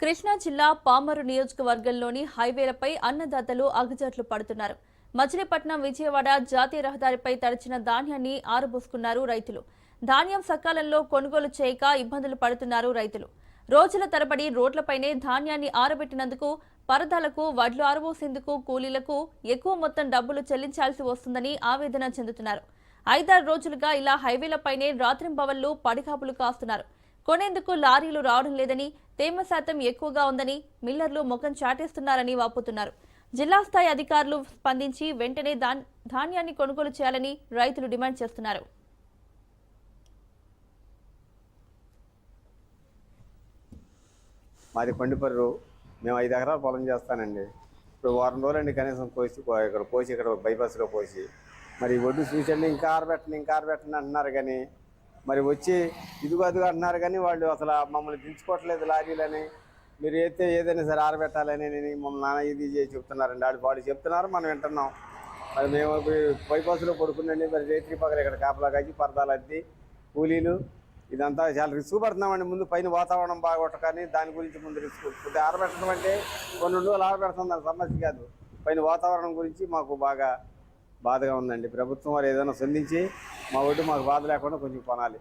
కృష్ణా జిల్లా పామరు నియోజకవర్గంలోని హైవేలపై అన్నదాతలు అగజట్లు పడుతున్నారు. మచిలీపట్నం విజయవాడ జాతీయ రహదారిపై తడిచిన ధాన్యాన్ని ఆరబోసుకున్నారు రైతులు. ధాన్యం సకాలంలో కొనుగోలు చేయక ఇబ్బందులు పడుతున్నారు రైతులు. రోజుల తరబడి రోడ్లపైనే ధాన్యాన్ని ఆరబెట్టినందుకు పరదాలకు, వడ్లు ఆరబోసేందుకు కూలీలకు ఎక్కువ మొత్తం డబ్బులు చెల్లించాల్సి వస్తుందని ఆవేదన చెందుతున్నారు. 5-6 రోజులుగా ఇలా హైవేలపైనే రాత్రింబవళ్లు పడిగాపులు కాస్తున్నారు. కొనేందుకు లారీలు రావడం లేదని, తేమ శాతం ఎక్కువగా ఉందని మిల్లర్లు ముఖం చాటేస్తున్నారని వాపోతున్నారు. జిల్లా స్థాయి అధికారులు స్పందించి వెంటనే ధాన్యాన్ని కొనుగోలు చేయాలని రైతులు డిమాండ్ చేస్తున్నారు. మాది కొండిపర్రు. మేము 5 ఎకరాలు పొలం చేస్తానండి. ఇప్పుడు వారం రోజులండి కనీసం ఇక్కడ బైపాస్లో పోసి మరి ఒడ్డు చూసండి ఇంకా ఆరబెట్టండి అంటున్నారు. కానీ మరి వచ్చి ఇదిగో అదిగో అంటున్నారు. కానీ వాళ్ళు అసలు మమ్మల్ని దించుకోవట్లేదు లారీలని. మీరు ఏదైనా సరే ఆరబెట్టాలని మమ్మల్ని నాన్న ఇది చేసి చెప్తున్నారండి. వాళ్ళు చెప్తున్నారు, మనం వింటున్నాం. మరి మేము బైపాస్లో పడుకుందండి. మరి రేత్రి పక్కన ఇక్కడ కాపలా కాచి పరదాలు అద్ది కూలీలు ఇదంతా చాలా రిస్క్ పడుతున్నామండి. ముందు పైన వాతావరణం బాగొట్టకని దాని గురించి ముందు రిస్క్. ఇప్పుడు ఆరబెట్టడం అంటే కొన్ని రోజులు ఆరబెడుతుంది, దాని సమస్య కాదు. పైన వాతావరణం గురించి మాకు బాగా బాధగా ఉందండి. ప్రభుత్వం వారు ఏదైనా స్పందించి మా ఒడ్డు మాకు బాధ లేకుండా కొంచెం కొనాలి.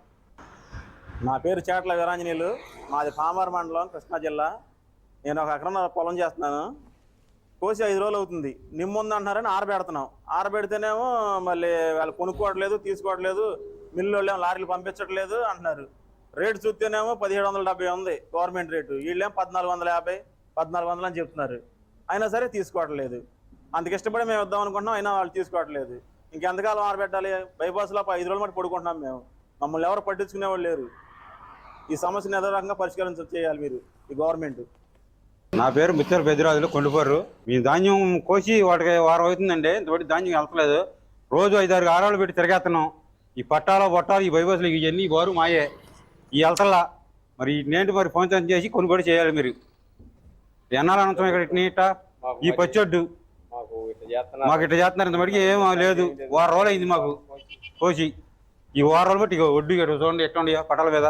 నా పేరు చేట్ల వీరాంజనేయులు. మాది పామర్ మండలం, కృష్ణా జిల్లా. నేను 1 ఎకరం పొలం చేస్తున్నాను. కోసి 5 రోజులు అవుతుంది. నిమ్ముంది అంటున్నారని ఆరబెడుతున్నాం. ఆరబెడితేనేమో మళ్ళీ వాళ్ళు కొనుక్కోవట్లేదు, తీసుకోవట్లేదు. మిల్లు వాళ్ళు లారీలు పంపించట్లేదు అంటున్నారు. రేటు చూస్తేనేమో 1770 ఉంది గవర్నమెంట్ రేటు. వీళ్ళేమో 1450, 1400 అని చెప్తున్నారు. అయినా సరే తీసుకోవట్లేదు. అందుకు ఇష్టపడి మేము ఇద్దాం అనుకుంటున్నాం, అయినా వాళ్ళు తీసుకోవట్లేదు. ఇంకెంతకాలం ఆరబెట్టాలి? బైపాస్లో 5 రోజుల మటు పడుకుంటున్నాం మేము. మమ్మల్ని ఎవరు పట్టించుకునేవాళ్ళు లేరు. ఈ సమస్యను ఏదో రకంగా పరిష్కారం చేయాలి మీరు, ఈ గవర్నమెంట్. నా పేరు ముత్యాల పెద్దరాజులు, కొండపర్రు. మీ ధాన్యం కోసి వాటికి వారం అవుతుందండి. ఇంతబట్టి ధాన్యం వెళ్తలేదు. రోజు 5-6 ఆరాలు పెట్టి తిరగేస్తున్నాం. ఈ పట్టాలు ఈ బైపాస్లు ఇవన్నీ బారు మాయే ఈ వెళ్తల్లా. మరి నేంటి మరి ఫోన్ చేసి కొనుగోలు చేయాలి మీరు. ఎన్నాళ్ళంతం ఇక్కడ ఇట్ట ఈ పచ్చొడ్డు మాకు ఇట్లా చేస్తున్నారు. ఇంతమటికి ఏం లేదు. వారం రోజులు అయింది మాకు కోసి. ఈ వారం రోజులు బట్టి ఒడ్డు చూడండి ఎట్లా పట్టాల మీద